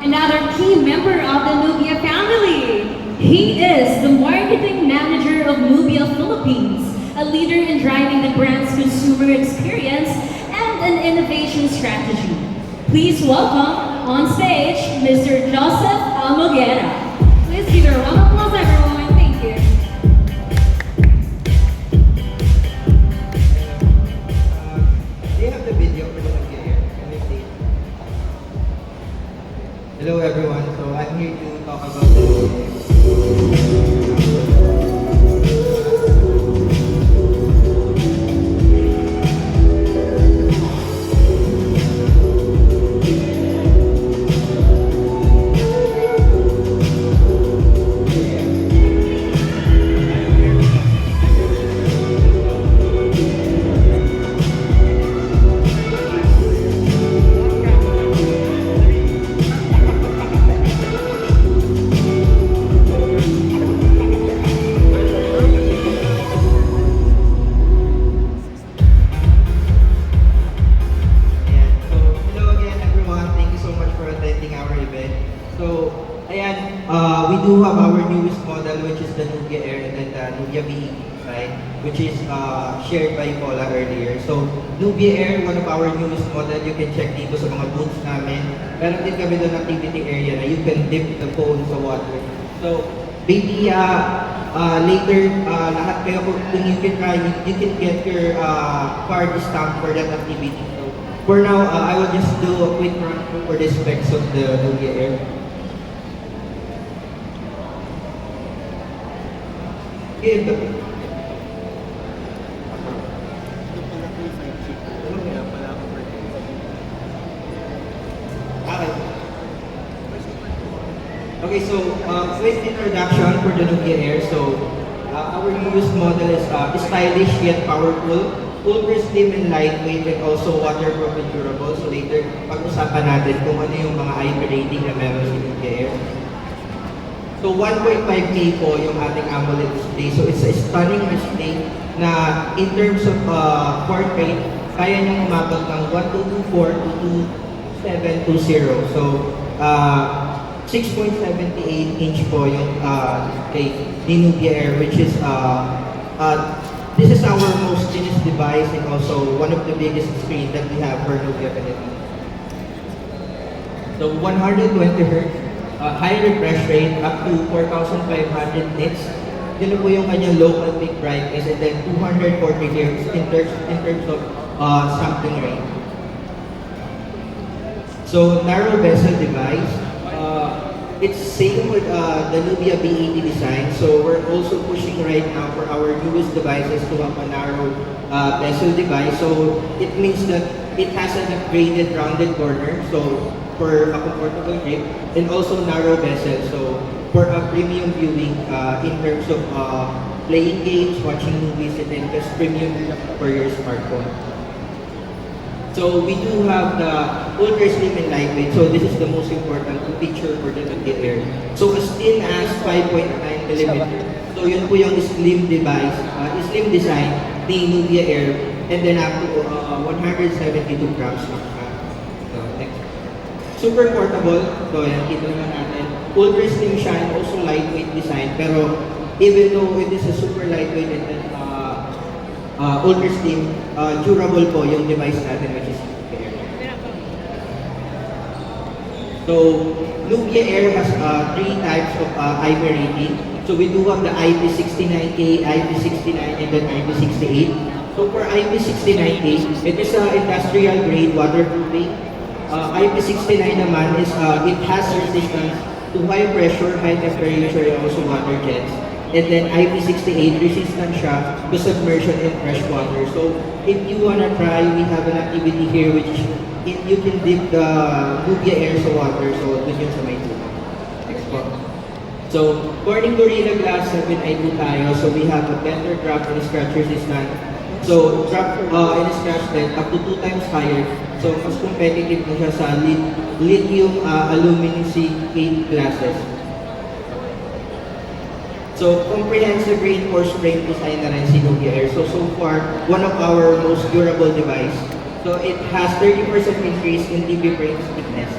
Another key member of the Nubia family. He is the marketing manager of Nubia Philippines, a leader in driving the brand's consumer experience and an innovation strategy. Please welcome on stage Mr. Joseph Almoguera. Please give a round of applause, everyone. Thank you. Do you have the video for the here? Can you see? Hello everyone. So I'm here to talk about the we do have our newest model, which is the Nubia Air and then the Nubia BE side, which is shared by Paula earlier. So, Nubia Air, one of our newest model, you can check dito sa mga booths namin. Meron din kami doon activity area na you can dip the phone sa water. So, maybe later, lahat kayo kung you can try, you can get your card stamp for that activity. So, for now, I will just do a quick run for the specs of the Nubia Air. Okay. Okay, so quick introduction for the Nubia Air. So our newest model is stylish yet powerful, ultra slim and lightweight, and also waterproof and durable. So later, pag-usapan natin kung ano yung mga IP rating na meron sa Nubia Air. So 1.5K po yung ating AMOLED display. So it's a stunning display na in terms of portrait, kaya niyang umabot ng 1224 to 2720. So 6.78 inch po yung display ni Nubia Air, which is this is our most finished device and also one of the biggest screen that we have for Nubia Philippines. So 120 Hz. High refresh rate up to 4,500 nits. Yun po yung kanyang local peak brightness, and then 240 Hz in terms of sampling rate. So narrow bezel device. It's same with the Nubia B80 design. So we're also pushing right now for our newest devices to have a narrow bezel device. So it means that it has an upgraded rounded corner. So for a comfortable grip, and also narrow bezel, so for a premium viewing in terms of playing games, watching movies, and then just premium for your smartphone. So we do have the ultra slim and lightweight, so this is the most important feature for the Nubia Air. So as thin as 5.9mm, so yun po yung slim device, slim design ni Nubia Air, and then up to 172 grams. Super portable, so yan, kita naman natin. Ultra slim siya and also lightweight design, pero even though it is a super lightweight and then ultra slim, durable po yung device natin, which is Nubia Air. So, Nubia Air has three types of IP rating. So we do have the IP69K, IP69, and then IP68. So for IP69K, it is industrial grade waterproofing. IP69 naman is it has resistance to high pressure, high temperature, and also water jets. And then IP68 resistant siya to submersion in fresh water. So if you wanna try, we have an activity here which you can dip the Nubia Air sa water. So dun yun sa may tubig. Next po. So according to Gorilla Glass 7 ay po tayo. So we have a better drop and scratch resistant. So drop and scratch then up to 2 times higher. So, mas competitive na siya sa lithium aluminum C8 glasses. So, comprehensive reinforced frame design na rin si Nubia Air. So far, one of our most durable device. So, it has 30% increase in DB frame thickness.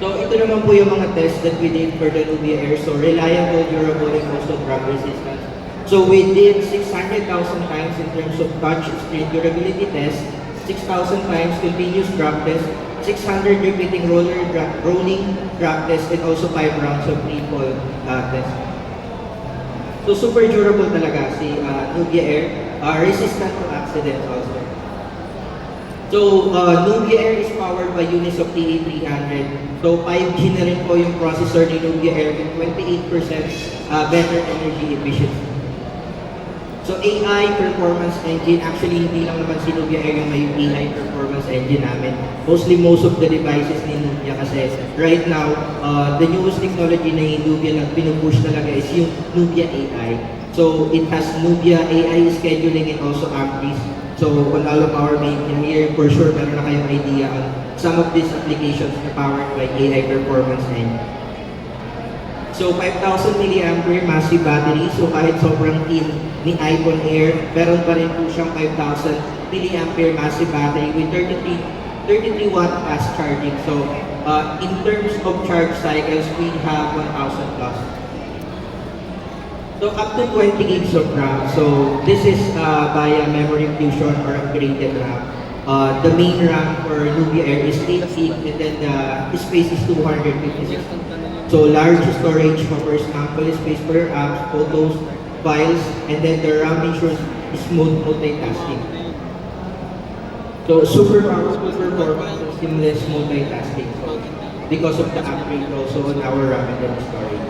So ito naman po yung mga tests that we did for the Nubia Air. So reliable, durable, and also drop resistance. So we did 600,000 times in terms of touch screen durability test, 6,000 times continuous drop test, 600 repeating rolling drop test, and also 5 rounds of free fall test. So super durable talaga si Nubia Air, resistant to accidents also. So Nubia Air is powered by Unisoc TA300. So 5G na rin po yung processor ni Nubia Air with 28% better energy efficiency. So AI performance engine, actually hindi lang naman si Nubia Air yung may AI performance engine namin. Mostly most of the devices ni Nubia kasi right now, the newest technology na Nubia na pinupush talaga is yung Nubia AI. So it has Nubia AI scheduling and also Amplis. So on all of our main here, for sure meron na kayong idea on some of these applications na powered by AI performance engine. So 5,000 milliampere massive battery. So kahit sobrang thin ni iPhone Air, meron pa rin po siyang 5,000 milliampere massive battery with 33 watt fast charging. So in terms of charge cycles, we have 1,000 plus. So up to 20 gigs of RAM. So this is via memory fusion or upgraded RAM. The main RAM for Nubia Air is 8 gig and then the space is 256. So large storage offers ample space for your apps, photos, files, and then the RAM ensures smooth multitasking. So super powerful performance and seamless multitasking. So because of the upgrade also on our RAM and then storage.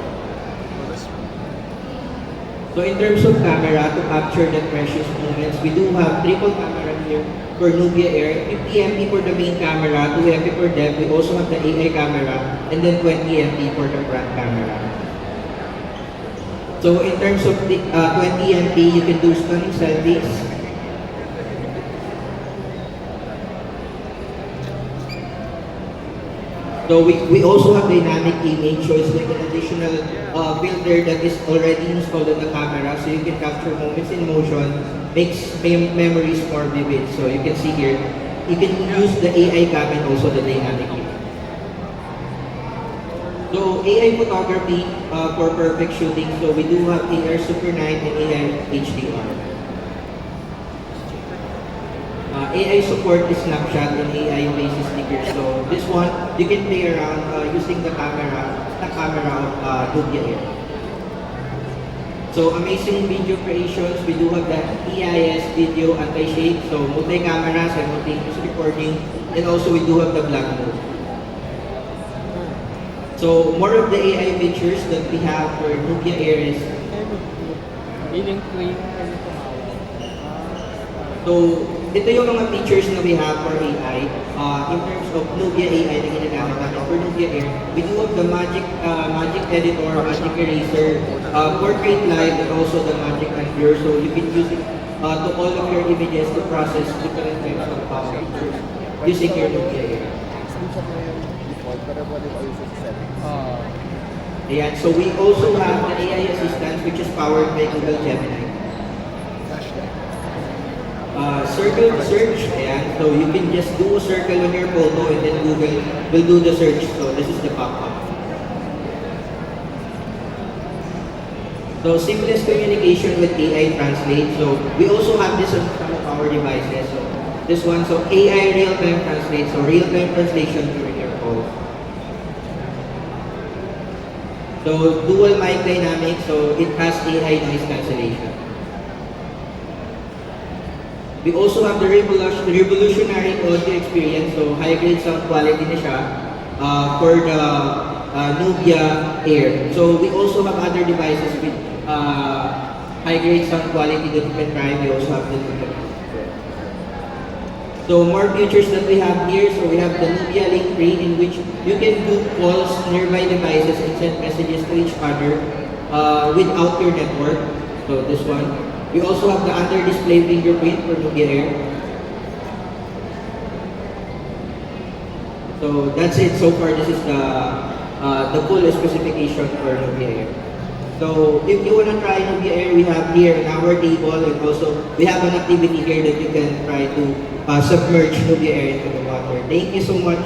So in terms of camera, to capture the precious moments, we do have triple camera here for Nubia Air, 50 MP for the main camera, 2 MP for depth. We also have the AI camera, and then 20 MP for the front camera. So in terms of the 20 MP, you can do stunning selfies. So we also have dynamic image, so it's like an additional filter that is already installed on the camera, so you can capture moments in motion, makes memories more vivid. So you can see here, you can use the AI cam and also the dynamic image. So AI photography for perfect shooting, so we do have AR Super Night and AI HDR. AI support is snapshot and AI basis stickers. So this one, you can play around using the camera of Nubia Air. So amazing video creations, we do have the EIS video anti-shake, so multi-camera, simultaneous recording, and also we do have the black mode. So more of the AI features that we have for Nubia Air is so ito yung mga features na we have for AI. In terms of Nubia AI na ginagamit natin for Nubia Air, we do have the Magic Editor, Magic Eraser, Portrait Live, and also the Magic Unblur. So you can use it to all of your images to process different types of pictures using your Nubia Air. Ayan, so we also have the AI Assistant which is powered by Google Gemini. Circle search, ayan. So you can just do a circle on your photo and then Google will do the search. So this is the pop-up. So seamless communication with AI Translate. So we also have this on some of our devices. So this one, so AI real-time translate. So real-time translation during your call. So dual mic dynamic. So it has AI noise cancellation. We also have the revolutionary audio experience, so high-grade sound quality na siya for the Nubia Air. So we also have other devices with high-grade sound quality that you can try. We also have the Nubia. So more features that we have here, so we have the Nubia Link 3 in which you can do calls nearby devices and send messages to each other without your network. So this one. We also have the under-display fingerprint for Nubia Air. So that's it so far. This is the full specification for Nubia Air. So if you want to try Nubia Air, we have here an our table, and also we have an activity here that you can try to submerge Nubia Air into the water. Thank you so much.